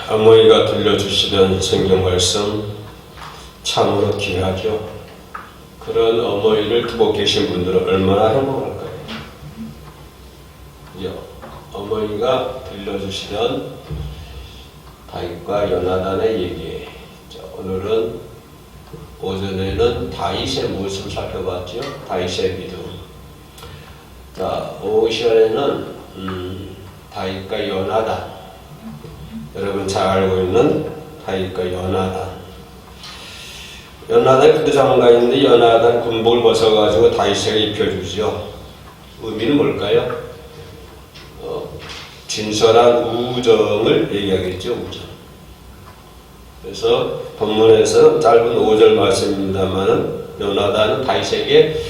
어머니가 들려주시던 성경 말씀 참으로 귀하죠. 그런 어머니를 두고 계신 분들은 얼마나 행복할까요? 어머니가 들려주시던 다윗과 요나단의 얘기. 오늘은 오전에는 다윗의 모습을 살펴봤죠. 다윗의 믿음. 오후 시간에는 다윗과 요나단. 여러분 잘 알고 있는 다윗과 요나단. 요나단이 부두장관가 있는데 요나단 군복을 벗어가지고 다윗에게 입혀주죠. 의미는 뭘까요? 진솔한 우정을 얘기하겠죠. 우정. 그래서 본문에서 짧은 5절 말씀입니다만은 요나단은 다윗에게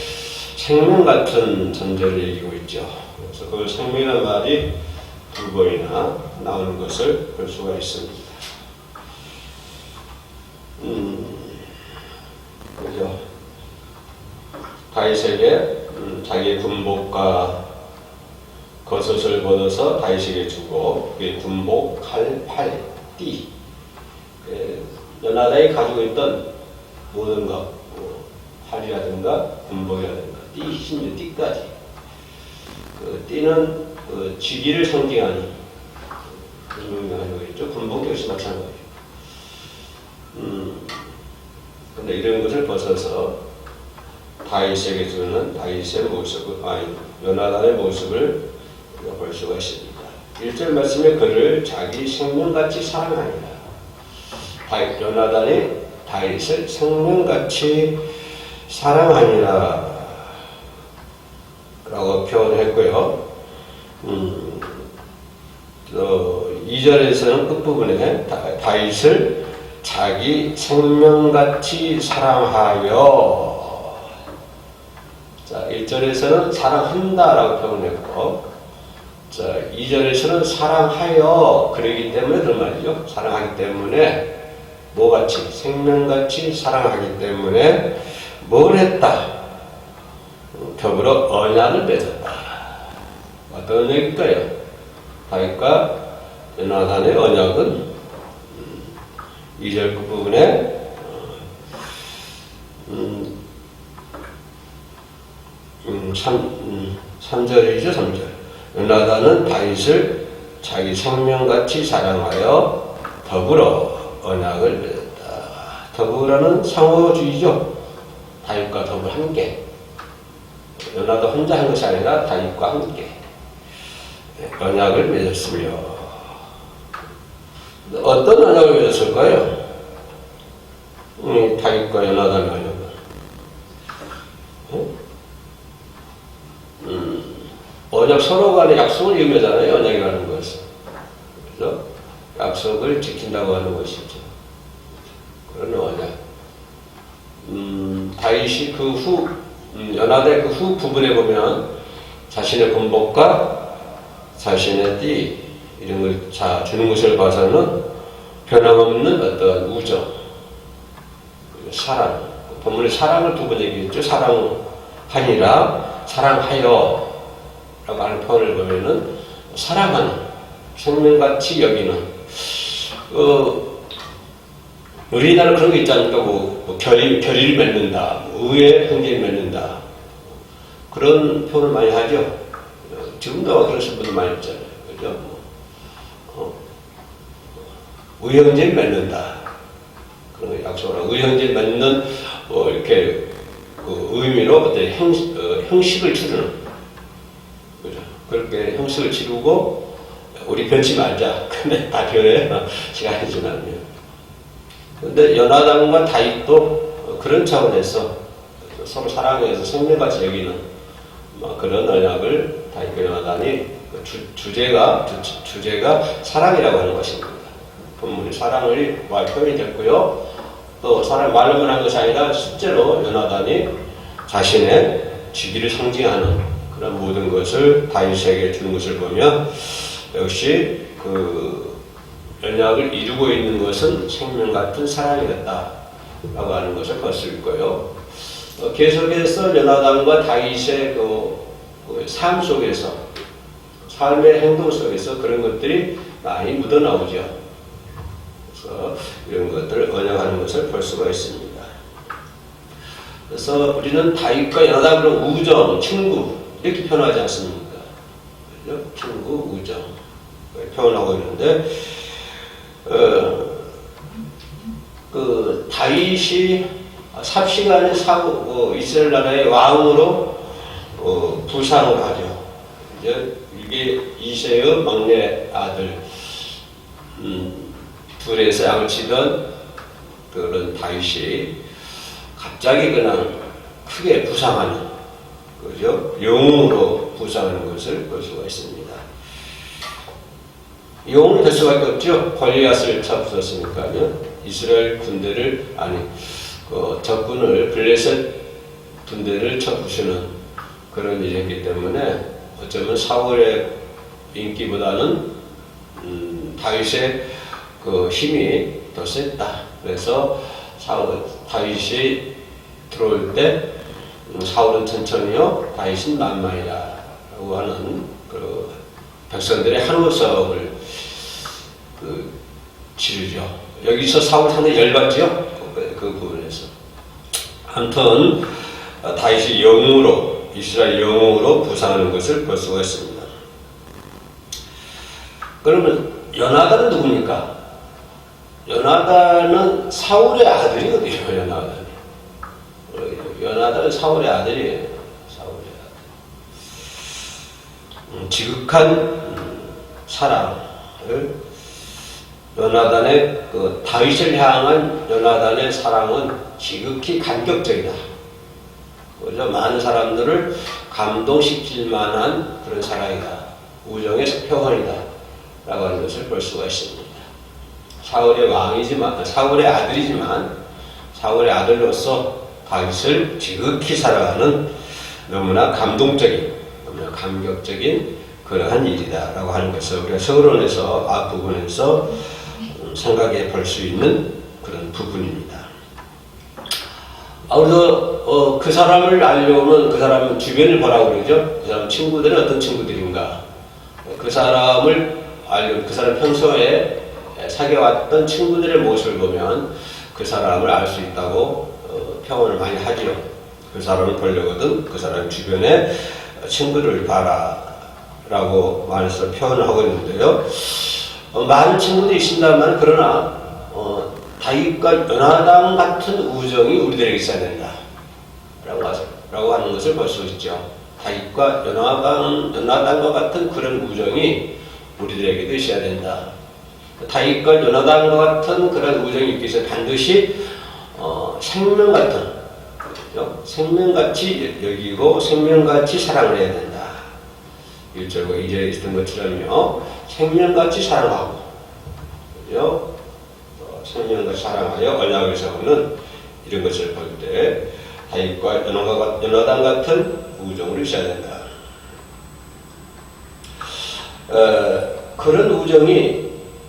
생명 같은 존재를 얘기하고 있죠. 그래서 그 생명이라는 말이 두 번이나 나오는 것을 볼 수가 있습니다. 그죠? 다윗에게 자기 군복과 겉옷을 벗어서 다윗에게 주고 그게 군복, 칼, 팔, 띠. 요나단이 가지고 있던 모든 것, 팔이라든가 군복이라든가 띠, 심지어 띠까지. 그 띠는 직위를 상징하는 그런 의미가 있죠. 군복 역시 마찬가지죠. 근데 이런 것을 벗어서 다윗에게 주는 다윗의 모습을, 요나단의 모습을 볼 수가 있습니다. 1절 말씀에 그를 자기 생명같이 사랑하니라. 요나단이 다윗을 생명같이 사랑하니라 라고 표현했고요. 2절에서는 끝부분에 다윗을 자기 생명같이 사랑하여. 1절에서는 사랑한다라고 표현했고, 2절에서는 사랑하여. 그러기 때문에 그런 말이죠. 사랑하기 때문에 뭐같이? 생명같이 사랑하기 때문에 뭘 했다? 더불어 언약을 맺었다. 어떤 언약일까요? 다윗과 요나단의 언약은 2절 끝부분에 3절이죠. 3절. 요나단은 다윗을 자기 생명같이 사랑하여 더불어 언약을 맺었다. 더불어는 상호주의죠. 다윗과 더불어 함께. 요나단 혼자 한 것이 아니라 다윗과 함께 언약을 맺었으며. 어떤 언약을 맺었을까요? 다윗과 요나단의 언약은 언약 서로 간의 약속을 의미하잖아요. 언약이라는 것은. 그래서 약속을 지킨다고 하는 것이죠. 그런 언약. 다윗이 그 후, 요나단의 그 후 부분에 보면 자신의 군복과 자신의 띠, 이런 걸 주는 것을 봐서는 변함없는 어떤 우정, 사랑. 본문에 사랑을 두 번 얘기했죠. 사랑하니라, 사랑하여 라고 하는 표현을 보면은 사랑하는, 생명같이 여기는. 우리나라 그런 거 있지 않습니까? 결의를 맺는다, 의의 형제를 맺는다. 그런 표현을 많이 하죠. 지금도 그러신 분들 많이 있잖아요. 그죠? 의형제를 맺는다. 그런 거 약속을 하고, 의형제를 맺는, 이렇게, 의미로 어떤 형식을 치르는. 그죠? 그렇게 형식을 치르고, 우리 변치 말자. 근데 다 변해. 시간이 지나면. 근데 요나단과 다윗도 그런 차원에서 서로 사랑해서 생명같이 여기는 그런 언약을 다윗과 요나단이 주제가 사랑이라고 하는 것입니다. 본문이 사랑을 표현이 됐고요. 또 사랑 말로만 한 것이 아니라 실제로 요나단이 자신의 직위를 상징하는 그런 모든 것을 다윗에게 주는 것을 보면 역시 그 언약을 이루고 있는 것은 생명 같은 사랑이었다라고 하는 것을 볼 수 있고요. 계속해서 요나단과 다윗의 삶 속에서, 삶의 행동 속에서 그런 것들이 많이 묻어나오죠. 이런 것들을 언약하는 것을 볼 수가 있습니다. 그래서 우리는 다윗과 연하다 그런 우정, 친구 이렇게 표현하지 않습니까? 그죠? 친구, 우정 표현하고 있는데 그 다윗이 삽시간에 이스라엘 나라의 왕으로 부상을 하죠. 이게 이새의 막내 아들 둘에서 양을 치던 그런 다윗이 갑자기 그냥 크게 부상하는 그죠? 영웅으로 부상하는 것을 볼 수가 있습니다. 영웅이 될 수밖에 없죠. 골리앗을 잡으셨으니까요. 이스라엘 군대를 적군을 블레셋 군대를 쳐부수는 그런 일이었기 때문에 어쩌면 사울의 인기보다는 다윗의 그 힘이 더 셌다. 그래서 다윗이 들어올 때 사울은 천천히요, 다윗은 만만이라고 하는 그 백성들의 한호석을 치르죠. 여기서 사울 상당히 열받죠. 그 부분에서. 아무튼 다윗이 영웅으로 이스라엘 영웅으로 부상하는 것을 볼 수가 있습니다. 그러면 연하단은 누굽니까? 연하단은 사울의 아들이거든요. 연하단은 사울의 아들이에요. 사울의 아들. 지극한 사랑을 연하단의 다윗을 향한 연하단의 사랑은 지극히 감격적이다. 그죠? 많은 사람들을 감동시킬 만한 그런 사랑이다. 우정의 표현이다. 라고 하는 것을 볼 수가 있습니다. 사울의 왕이지만, 사울의 아들이지만, 사울의 아들로서 다윗을 지극히 사랑하는 너무나 감동적인, 너무나 감격적인 그러한 일이다. 라고 하는 것을 우리가 서론에서, 앞부분에서 생각해 볼 수 있는 그런 부분입니다. 우리도 그 사람을 알려면 그 사람 주변을 보라고 그러죠. 그 사람 친구들은 어떤 친구들인가. 그 사람을 알려면 그 사람 평소에 사귀어왔던 친구들의 모습을 보면 그 사람을 알 수 있다고 표현을 많이 하죠. 그 사람을 보려거든 그 사람 주변에 친구를 봐라 라고 말해서 표현을 하고 있는데요. 많은 친구들이 있습니다만 그러나 다윗과 연하단 같은 우정이 우리들에게 있어야 된다 라고 하는 것을 볼 수 있죠. 다윗과 연하단과 같은 그런 우정이 우리들에게도 있어야 된다. 다윗과 연하단과 같은 그런 우정이 있기 위해서 반드시 생명 같은, 그렇죠? 생명같이 여기고 생명같이 사랑을 해야 된다. 1절과 2절에 있던 것처럼요, 생명같이 사랑하고, 그죠? 생명같이 사랑하여 언약을 세우는 이런 것을 볼 때 다윗과 연하단 같은 우정으로 있어야 된다. 그런 우정이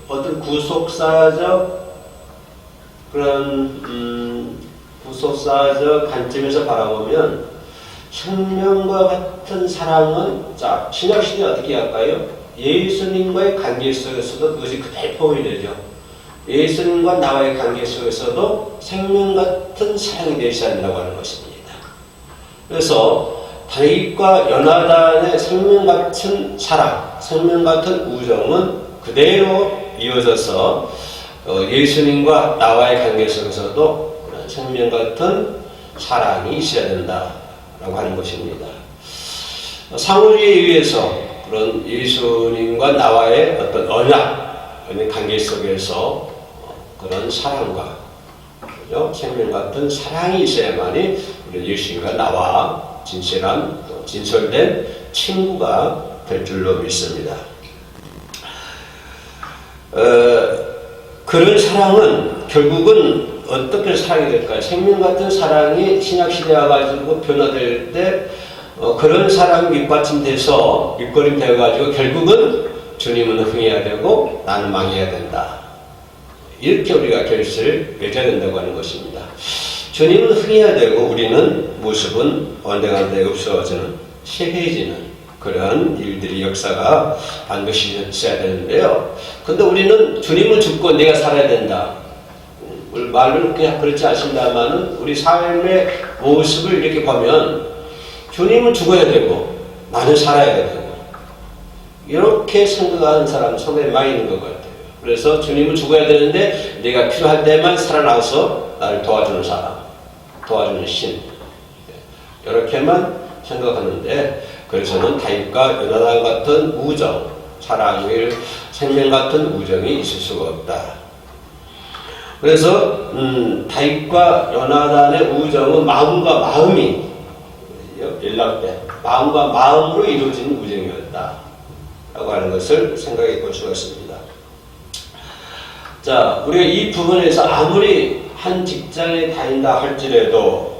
어떤 구속사적 그런 구속사적 관점에서 바라보면 생명과 같은 사랑은 자 신약시대에 어떻게 할까요? 예수님과의 관계 속에서도 그것이 그대로 포함이 되죠. 예수님과 나와의 관계 속에서도 생명 같은 사랑이 되어야 된다고 하는 것입니다. 그래서 다윗과 연하단의 생명 같은 사랑, 생명 같은 우정은 그대로 이어져서 예수님과 나와의 관계 속에서도 그런 생명 같은 사랑이 있어야 된다라고 하는 것입니다. 사무엘에 의해서 그런 예수님과 나와의 어떤 언약, 관계 속에서 그런 사랑과 그죠? 생명 같은 사랑이 있어야만이 우리 예수님과 나와 진실한 진솔된 친구가 될 줄로 믿습니다. 그런 사랑은 결국은 어떻게 사랑이 될까요? 생명 같은 사랑이 신약시대에 와가지고 변화될 때 그런 사랑이 밑받침돼서 밑거림 되어가지고 결국은 주님은 흥해야 되고 나는 망해야 된다. 이렇게 우리가 결실을 맺어야 된다고 하는 것입니다. 주님은 흥해야 되고 우리는 모습은 언젠가에 없어지는 쇠해지는 그런 일들이 역사가 반드시 있어야 되는데요. 근데 우리는 주님은 죽고 내가 살아야 된다. 말로는 그렇지 않습니다만은 우리 삶의 모습을 이렇게 보면 주님은 죽어야 되고 나는 살아야 되고 이렇게 생각하는 사람 상당히 많이 있는 것 같아요. 그래서 주님은 죽어야 되는데 내가 필요할 때만 살아나서 나를 도와주는 사람, 도와주는 신 이렇게만 생각하는데 그래서는 다윗과 요나단 같은 우정, 사랑의 생명 같은 우정이 있을 수가 없다. 그래서 다윗과 요나단의 우정은 마음과 마음이 연락된 마음과 마음으로 이루어진 우정이었다 라고 하는 것을 생각해 볼 수가 있습니다. 자, 우리가 이 부분에서 아무리 한 직장에 다닌다 할지라도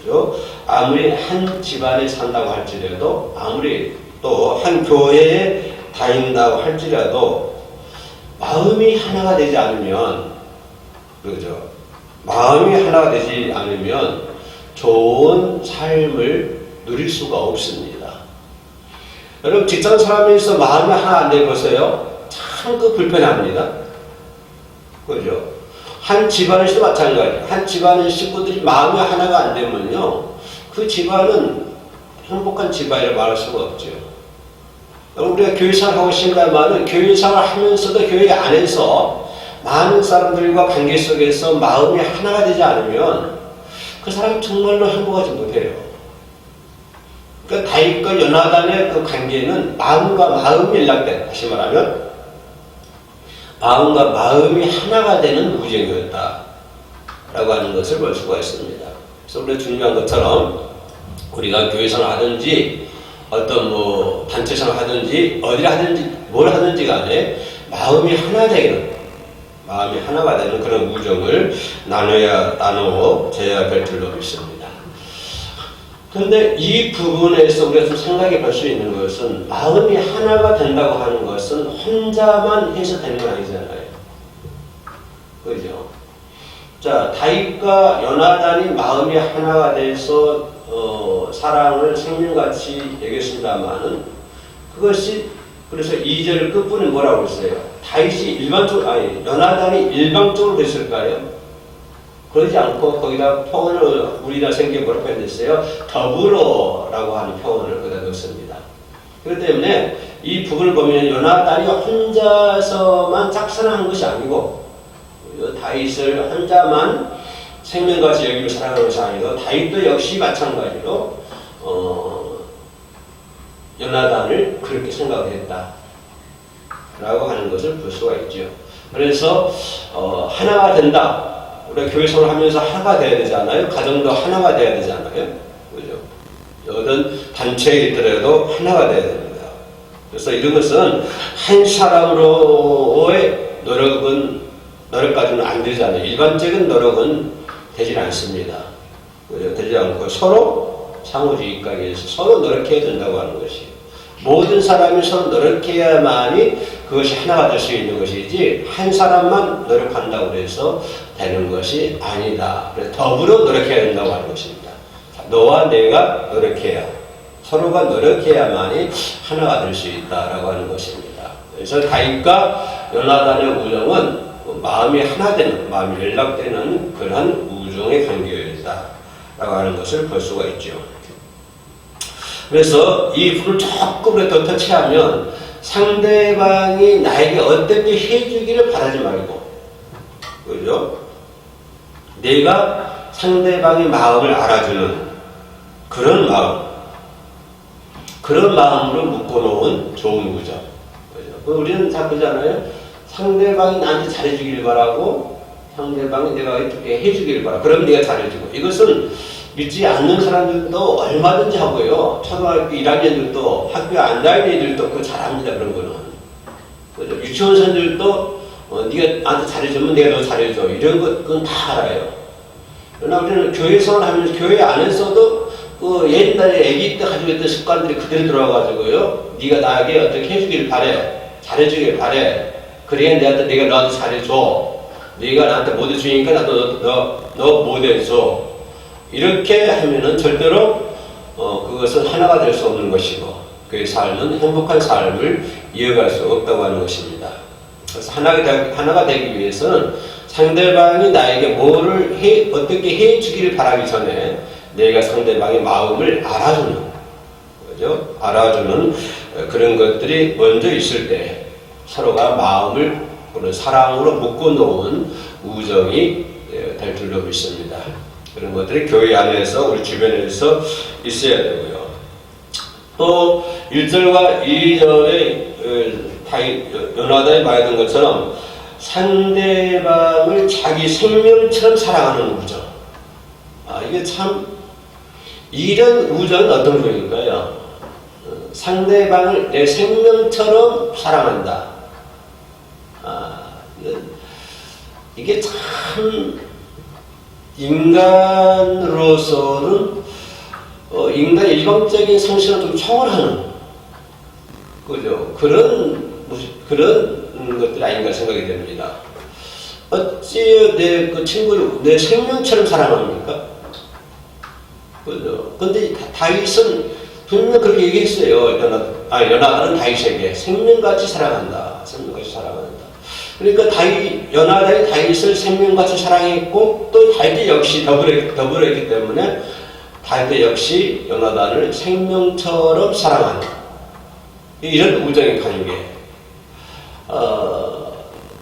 그렇죠? 아무리 한 집안에 산다고 할지라도 아무리 또 한 교회에 다닌다고 할지라도 마음이 하나가 되지 않으면 그죠? 마음이 하나가 되지 않으면 좋은 삶을 누릴 수가 없습니다. 여러분 직장 사람에서 마음이 하나 안 되고서요 참 그 불편합니다. 그죠? 한 집안에서도 마찬가지예요. 한 집안의 식구들이 마음이 하나가 안 되면요 그 집안은 행복한 집안이라고 말할 수가 없죠. 우리가 교회생활 하고 싶다면은 교회생활 하면서도 교회 안에서 많은 사람들과 관계 속에서 마음이 하나가 되지 않으면 그 사람이 정말로 행복하지 못해요. 그러니까 다윗과 요나단의 그 관계는 마음과 마음이 연락된, 다시 말하면 마음과 마음이 하나가 되는 우정이었다 라고 하는 것을 볼 수가 있습니다. 그래서 우리가 중요한 것처럼 우리가 교회생활 하든지 어떤 뭐 단체생활 하든지 어디를 하든지 뭘 하든지 간에 마음이 하나 되는 마음이 하나가 되는 그런 우정을 나누어져야 될 줄로 믿습니다. 그런데 이 부분에서 우리가 좀 생각해 볼 수 있는 것은 마음이 하나가 된다고 하는 것은 혼자만 해서 되는 건 아니잖아요. 그죠? 자, 다윗과 요나단이 마음이 하나가 돼서 사랑을 생명같이 여겼습니다만은 그것이 그래서 2절 끝부분에 뭐라고 했어요? 다윗이 요나단이 일방적으로 됐을까요? 그러지 않고 거기다 표현을 우리나라 성경에 뭐라고 했어요? 더불어라고 하는 표현을 거기다 넣습니다. 그렇기 때문에 이 부분을 보면 요나단이 혼자서만 작사한 것이 아니고 다윗을 혼자만 생명같이 여기고 사랑하는 것이 아니고 다윗도 역시 마찬가지로 요나단을 그렇게 생각했다 라고 하는 것을 볼 수가 있죠. 그래서 하나가 된다. 우리가 교회생활을 하면서 하나가 돼야 되지 않아요? 가정도 하나가 돼야 되지 않아요? 그죠? 어떤 단체에 있더라도 하나가 돼야 됩니다. 그래서 이런 것은 한 사람으로의 노력까지는 안 되잖아요. 일반적인 노력은 되지 않습니다. 그죠? 되지 않고 서로 상호주의까지 해서 서로 노력해야 된다고 하는 것이에요. 모든 사람이 서로 노력해야만이 그것이 하나가 될 수 있는 것이지 한 사람만 노력한다고 해서 되는 것이 아니다. 그래서 더불어 노력해야 된다고 하는 것입니다. 너와 내가 노력해야 서로가 노력해야만이 하나가 될 수 있다라고 하는 것입니다. 그래서 다윗과 요나단의 우정은 마음이 하나 되는, 마음이 연락되는 그러한 우정의 관계였다라고 하는 것을 볼 수가 있죠. 그래서 이 부분을 조금 더 터치하면 상대방이 나에게 어떻게 해주기를 바라지 말고, 그죠? 내가 상대방의 마음을 알아주는 그런 마음으로 묶어놓은 좋은 우정. 그죠? 우리는 다 그러잖아요. 상대방이 나한테 잘해주기를 바라고, 상대방이 내가 어떻게 해주기를 바라고, 그럼 내가 잘해주고. 이것은 믿지 않는 사람들도 얼마든지 하고요. 초등학교 1학년들도 학교에 안 다니는 애들도 그거 잘합니다. 그런 거는. 그죠? 유치원생들도 네가 나한테 잘해주면 내가 너 잘해줘. 이런 것 그건 다 알아요. 그러나 우리는 교회생활 하면서 교회 안에서도 그 옛날에 아기 때 가지고 있던 습관들이 그대로 들어와가지고요. 네가 나에게 어떻게 해주길 바래. 잘해주길 바래. 그래야 내가 너한테 잘해줘. 네가 나한테 못 해주니까 나도 너 못 해줘. 이렇게 하면은 절대로 그것은 하나가 될 수 없는 것이고 그의 삶은 행복한 삶을 이어갈 수 없다고 하는 것입니다. 그래서 하나가 되기 위해서는 상대방이 나에게 뭐를 어떻게 해주기를 바라기 전에 내가 상대방의 마음을 알아주는, 그죠? 알아주는 그런 것들이 먼저 있을 때 서로가 마음을 사랑으로 묶어놓은 우정이 될 줄로 믿습니다. 그런 것들이 교회 안에서 우리 주변에서 있어야 되고요. 또 1절과 2절에 요나단이 말했던 것처럼 상대방을 자기 생명처럼 사랑하는 우정. 이게 참, 이런 우정은 어떤 우정일까요? 상대방을 내 생명처럼 사랑한다. 이게 참 인간으로서는 인간의 일방적인 상식을 좀 초월하는, 그죠? 그런 것들이 아닌가 생각이 됩니다. 어찌 내 그 친구를 내 생명처럼 사랑합니까? 그죠? 근데 다윗은 분명 그렇게 얘기했어요. 요나단은 다윗에게 생명같이 사랑한다. 생명같이 사랑한다. 그러니까 요나단이 다윗을 생명같이 사랑했고, 또 다윗 역시 더불었기 때문에 다윗 역시 요나단을 생명처럼 사랑한다. 이런 우정의 관계.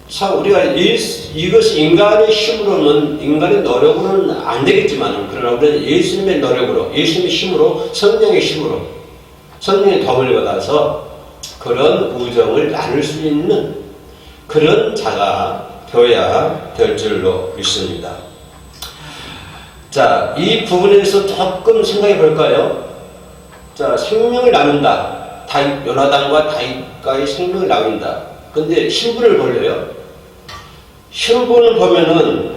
참 우리가 이것이 인간의 힘으로는, 인간의 노력으로는 안 되겠지만, 그러나 우리는 예수님의 노력으로, 예수님의 힘으로, 성령의 힘으로, 성령의 도움을 받아서 그런 우정을 나눌 수 있는 그런 자가 되어야 될 줄로 믿습니다. 자, 이 부분에서 조금 생각해 볼까요? 자, 생명을 나눈다. 요나단과 다윗과의 생명을 나눈다. 근데 신분을 보려요. 신분을 보면은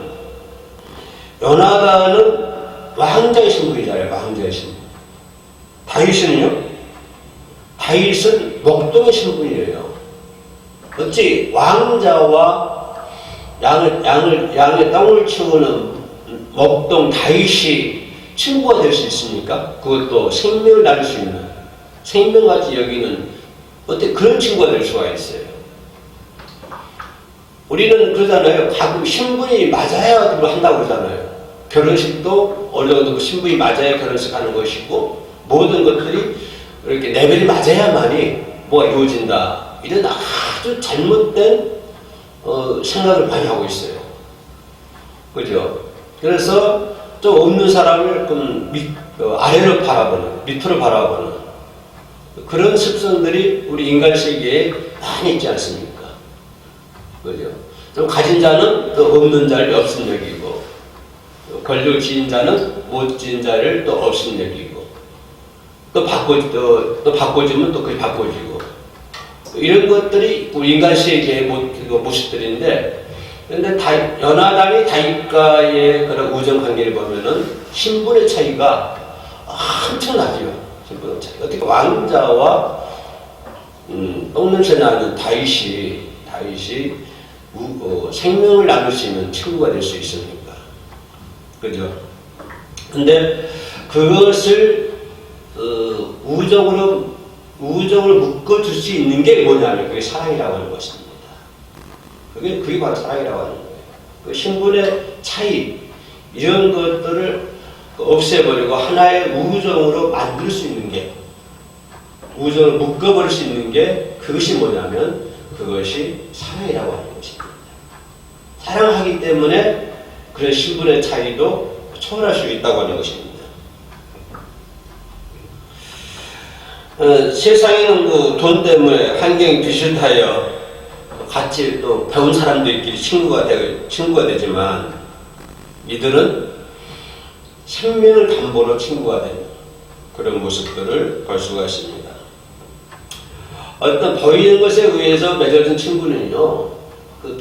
요나단은 왕자의 신분이잖아요. 왕자의 신분. 다윗은요? 다윗은 목동의 신분이에요. 어찌 왕자와 양의 똥을 치우는 목동 다윗이 친구가 될 수 있습니까? 그것도 생명을 나눌 수 있는, 생명같이 여기는 어떻게 그런 친구가 될 수가 있어요. 우리는 그러잖아요. 가끔 신분이 맞아야 한다고 그러잖아요. 결혼식도 어느 정도 신분이 맞아야 결혼식 하는 것이고, 모든 것들이 이렇게 레벨이 맞아야만이 뭐가 이루어진다. 이런 아주 잘못된 생각을 많이 하고 있어요. 그죠? 그래서 좀 없는 사람을 아래로 바라보는, 밑으로 바라보는 그런 습성들이 우리 인간 세계에 많이 있지 않습니까? 그죠? 좀 가진 자는 또 없는 자를 없음 여기고, 권력 지인 자는 못 지인 자를 또 없음 여기고, 또 바꿔주면 또 그게 바꿔지고, 이런 것들이 우리 인간 세계의 모습들인데, 그런데 요나단이 다윗과의 그런 우정 관계를 보면은 신분의 차이가 엄청나죠. 신분의 차이. 어떻게 왕자와 똥냄새 나는 다윗이 생명을 나눌 수 있는 친구가 될 수 있습니까? 그죠? 근데 그것을 우정으로 묶어줄 수 있는 게 뭐냐면 그게 사랑이라고 하는 것입니다. 그게 바로 사랑이라고 하는 거예요. 그 신분의 차이, 이런 것들을 없애버리고 하나의 우정으로 만들 수 있는 게, 우정을 묶어버릴 수 있는 게 그것이 뭐냐면 그것이 사랑이라고 하는 것입니다. 사랑하기 때문에 그런 신분의 차이도 초월할 수 있다고 하는 것입니다. 세상에는 돈 때문에 환경이 비슷하여 같이 또 배운 사람들끼리 친구가 되지만, 이들은 생명을 담보로 친구가 되는 그런 모습들을 볼 수가 있습니다. 어떤 보이는 것에 의해서 맺어진 친구는요, 그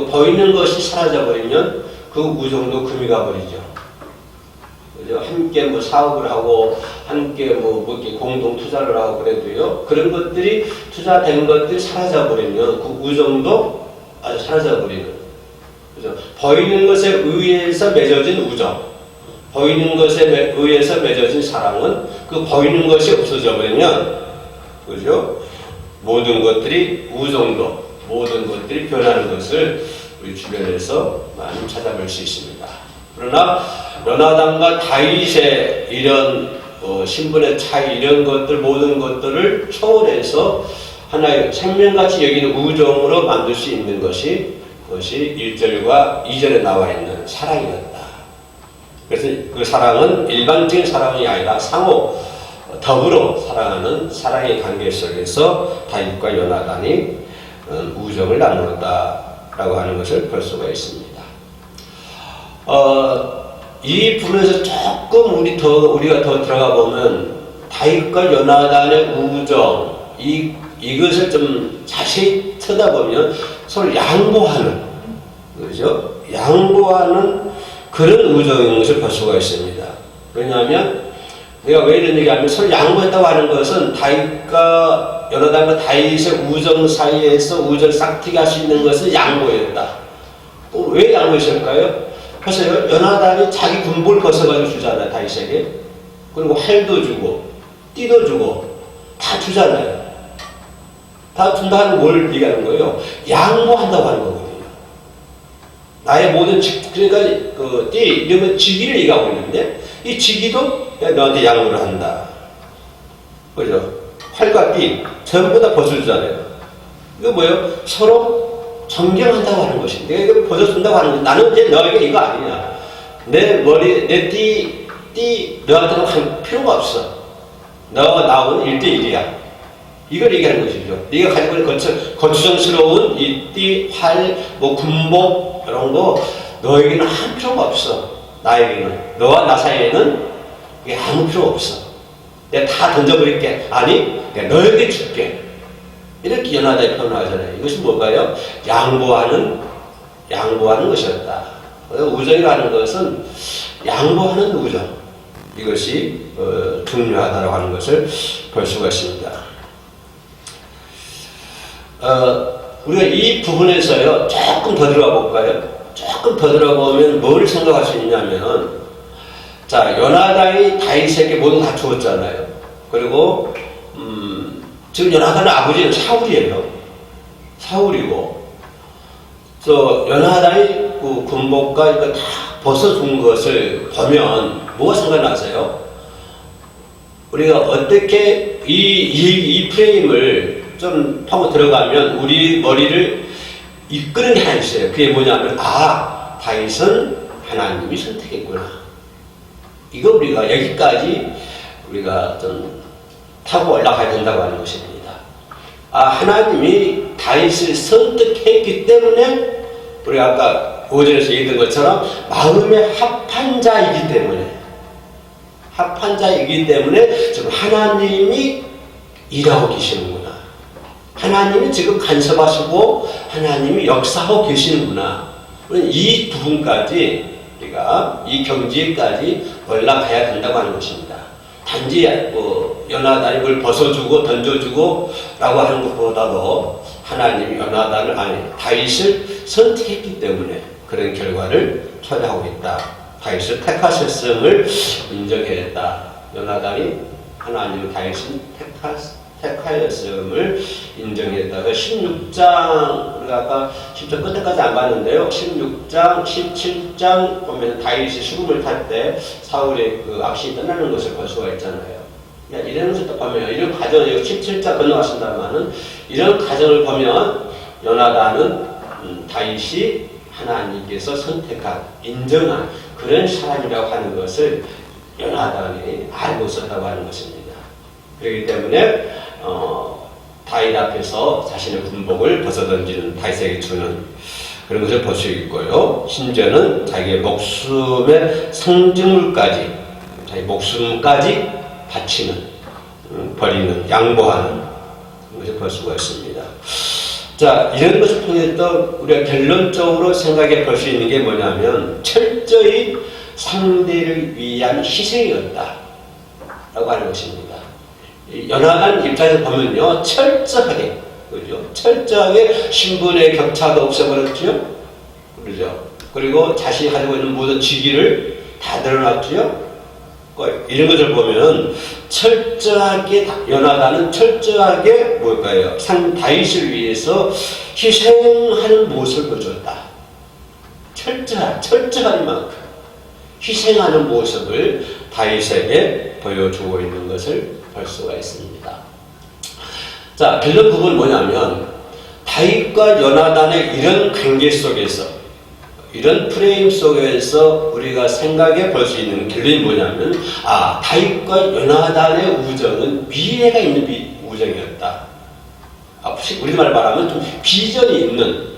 보이는 것이 사라져버리면 그 우정도 금이 가버리죠. 함께 사업을 하고, 함께 이렇게 공동 투자를 하고 그래도요, 그런 것들이 투자된 것들이 사라져버리면 그 우정도 아주 사라져버리는. 그죠? 보이는 것에 의해서 맺어진 우정, 보이는 것에 의해서 맺어진 사랑은 그 보이는 것이 없어져 버리면 그죠? 모든 것들이 우정도, 모든 것들이 변하는 것을 우리 주변에서 많이 찾아볼 수 있습니다. 그러나 요나단과 다윗의 이런 신분의 차이, 이런 것들, 모든 것들을 초월해서 하나의 생명같이 여기는 우정으로 만들 수 있는 것이, 그것이 1절과 2절에 나와 있는 사랑이었다. 그래서 그 사랑은 일반적인 사랑이 아니라 상호, 더불어 사랑하는 사랑의 관계 속에서 다윗과 요나단이 우정을 나누었다라고 하는 것을 볼 수가 있습니다. 이 부분에서 조금 우리가 더 들어가 보면 다윗과 요나단의 우정, 이것을 좀 자세히 쳐다보면 서로 양보하는, 그죠? 양보하는 그런 우정인 것을 볼 수가 있습니다. 왜냐하면 내가 왜 이런 얘기하면 서로 양보했다고 하는 것은 다윗과 요나단과 다윗의 우정 사이에서 우정 싹트게 할 수 있는 것은 양보였다. 왜 양보했을까요? 그래서 요나단이 자기 군복을 벗어가지고 주잖아요, 다윗에게. 그리고 활도 주고 띠도 주고 다 주잖아요. 다 준다는 뭘 얘기하는 거예요? 양보한다고 하는 거거든요. 나의 모든 그러니까 그 띠 이러면 직위를 얘기하고 있는데 이 직위도 너한테 양보를 한다. 그죠? 활과 띠 전부 다 벗어주잖아요. 이거 뭐예요? 서로 존경한다고 하는 것인데 내가 이거 벗어준다고 하는 것. 나는 이제 너에게 이거 아니냐. 내 머리, 내 띠 너한테는 할 필요가 없어. 너와 나하고는 1대1이야. 이걸 얘기하는 것이죠. 네가 가지고 있는 거추장스러운 이 띠, 활, 군복 이런 거 너에게는 할 필요가 없어. 나에게는. 너와 나 사이에는 이게 아무 필요 없어. 내가 다 던져버릴게. 아니, 내가 너에게 줄게. 이렇게 연하다 표현하잖아요. 이것이 뭘까요? 양보하는 것이었다. 우정이라는 것은 양보하는 우정. 이것이 중요하다고 하는 것을 볼 수가 있습니다. 우리가 이 부분에서요, 조금 더 들어가 볼까요? 조금 더 들어가 보면 뭘 생각할 수 있냐면, 자, 요나단이 다윗에게 모든 다 주었잖아요. 그리고, 지금 요나단의 아버지는 사울이에요. 사울이고, 요나단이 그 군복과 이거 다 벗어준 것을 보면, 뭐가 생각나세요? 우리가 어떻게 이 프레임을 좀 파고 들어가면 우리 머리를 이끄는 게 하나 있어요. 그게 뭐냐면, 다윗은 하나님이 선택했구나. 이거 우리가 여기까지 우리가 좀 타고 올라가야 된다고 하는 것입니다. 하나님이 다윗을 선택했기 때문에 우리가 아까 5절에서 얘기했던 것처럼 마음에 합한 자이기 때문에 지금 하나님이 일하고 계시는구나. 하나님이 지금 간섭하시고 하나님이 역사하고 계시는구나. 이 부분까지 우리가 이 경지까지 올라가야 된다고 하는 것입니다. 단지 요나단이 뭘 벗어주고 던져주고 라고 하는 것보다도 하나님이 다윗을 선택했기 때문에 그런 결과를 초래하고 있다. 다윗을 택하셨음을 인정했다. 요나단이 하나님은 다윗을 택하였음을 인정했다. 16장, 우리가 아까 10장 끝에까지 안 봤는데요. 16장, 17장 보면 다윗이 수금을 탈 때 사울의 그 악신이 떠나는 것을 볼 수가 있잖아요. 이런 것을 보면, 이런 과정, 17장 건너가신다면은, 이런 과정을 보면, 요나단은 다윗이 하나님께서 선택한, 인정한 그런 사람이라고 하는 것을 요나단이 알고 있었다고 하는 것입니다. 그렇기 때문에 다윗 앞에서 자신의 군복을 벗어던지는 다윗에게 주는 그런 것을 볼 수 있고요. 심지어는 자기의 목숨의 상징물까지, 자기 목숨까지 바치는, 버리는, 양보하는 것을 볼 수가 있습니다. 자, 이런 것을 통해서 우리가 결론적으로 생각해 볼 수 있는 게 뭐냐면 철저히 상대를 위한 희생이었다 라고 하는 것입니다. 요나단 입장에서 보면요, 철저하게, 그죠? 철저하게 신분의 격차도 없애버렸죠? 그죠? 그리고 자신이 가지고 있는 모든 직위를 다 드러났죠? 이런 것을 보면 철저하게 요나단은 철저하게 뭘까요? 다윗을 위해서 희생하는 모습을 보여줬다. 철저한 만큼 희생하는 모습을 다윗에게 보여주고 있는 것을 볼 수가 있습니다. 자, 결론 부분은 뭐냐면 다윗과 요나단의 이런 관계 속에서 이런 프레임 속에서 우리가 생각해 볼 수 있는 결론이 뭐냐면 다윗과 요나단의 우정은 미래가 있는 우정이었다. 우리말 말하면 좀 비전이 있는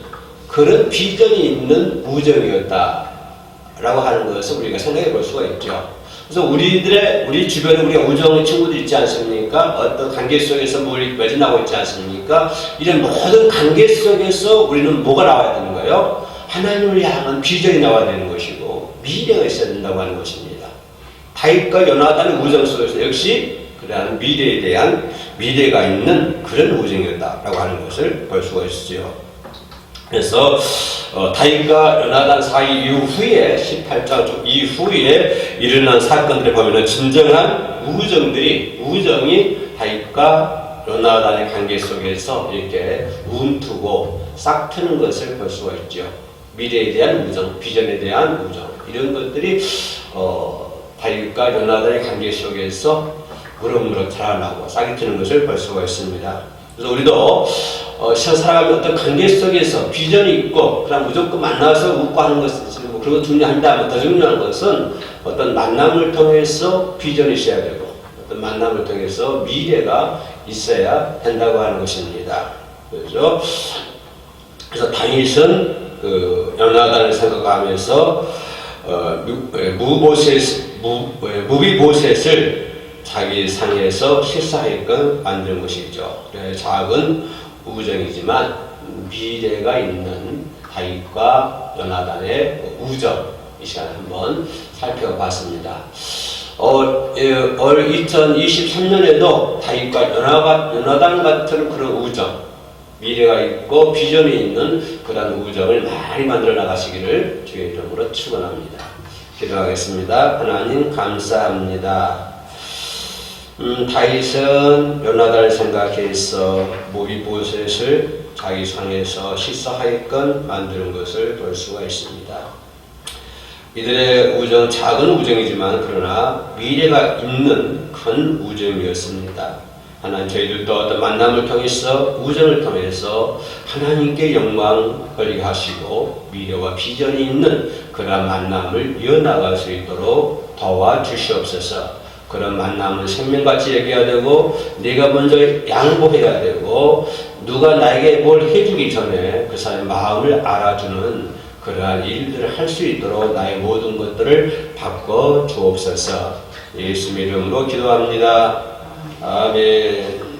그런 비전이 있는 우정이었다 라고 하는 것을 우리가 생각해 볼 수가 있죠. 그래서 우리 주변에 우리가 우정 친구들 있지 않습니까? 어떤 관계 속에서 매진하고 있지 않습니까? 이런 모든 관계 속에서 우리는 뭐가 나와야 되는 거예요? 하나님을 향한 비전이 나와야 되는 것이고 미래가 있어야 된다고 하는 것입니다. 다윗과 요나단의 우정 속에서 역시 그러한 미래에 대한 미래가 있는 그런 우정이었다라고 하는 것을 볼 수가 있죠. 그래서 다윗과 요나단 사이 이후에 18장 이후에 일어난 사건들을 보면은 진정한 우정이 다윗과 요나단의 관계 속에서 이렇게 움트고 싹트는 것을 볼 수가 있죠. 미래에 대한 우정, 비전에 대한 우정 이런 것들이 다윗과 요나단의 관계 속에서 무럭무럭 자라나고 싹이 트는 것을 볼 수가 있습니다. 그래서 우리도 살아가는 어떤 관계 속에서 비전이 있고 그냥 무조건 만나서 웃고 하는 것은 뭐 그런 거 중요한다면 더 중요한 것은 어떤 만남을 통해서 비전이 있어야 되고 어떤 만남을 통해서 미래가 있어야 된다고 하는 것입니다. 그래서 다윗은 요나단을 생각하면서 무비보셋을 자기 상에서 실사하게끔 만드는 것이죠. 작은 우정이지만 미래가 있는 다윗과 요나단의 우정 이 시간에 한번 살펴봤습니다. 올 2023년에도 다윗과 요나단 같은 그런 우정 미래가 있고 비전이 있는 그런 우정을 많이 만들어 나가시기를 주의 이름으로 축원합니다. 기도하겠습니다. 하나님 감사합니다. 다윗은 요나단을 생각해서 무비보셋을 자기 상에서 실사하게끔 만드는 것을 볼 수가 있습니다. 이들의 우정 작은 우정이지만 그러나 미래가 있는 큰 우정이었습니다. 하나님 저희들도 어떤 만남을 통해서 우정을 통해서 하나님께 영광 걸리게 하시고 미래와 비전이 있는 그런 만남을 이어나갈 수 있도록 도와주시옵소서. 그런 만남은 생명같이 여겨야 되고 내가 먼저 양보해야 되고 누가 나에게 뭘 해주기 전에 그 사람의 마음을 알아주는 그러한 일들을 할 수 있도록 나의 모든 것들을 바꿔 주옵소서. 예수 이름으로 기도합니다. 아멘.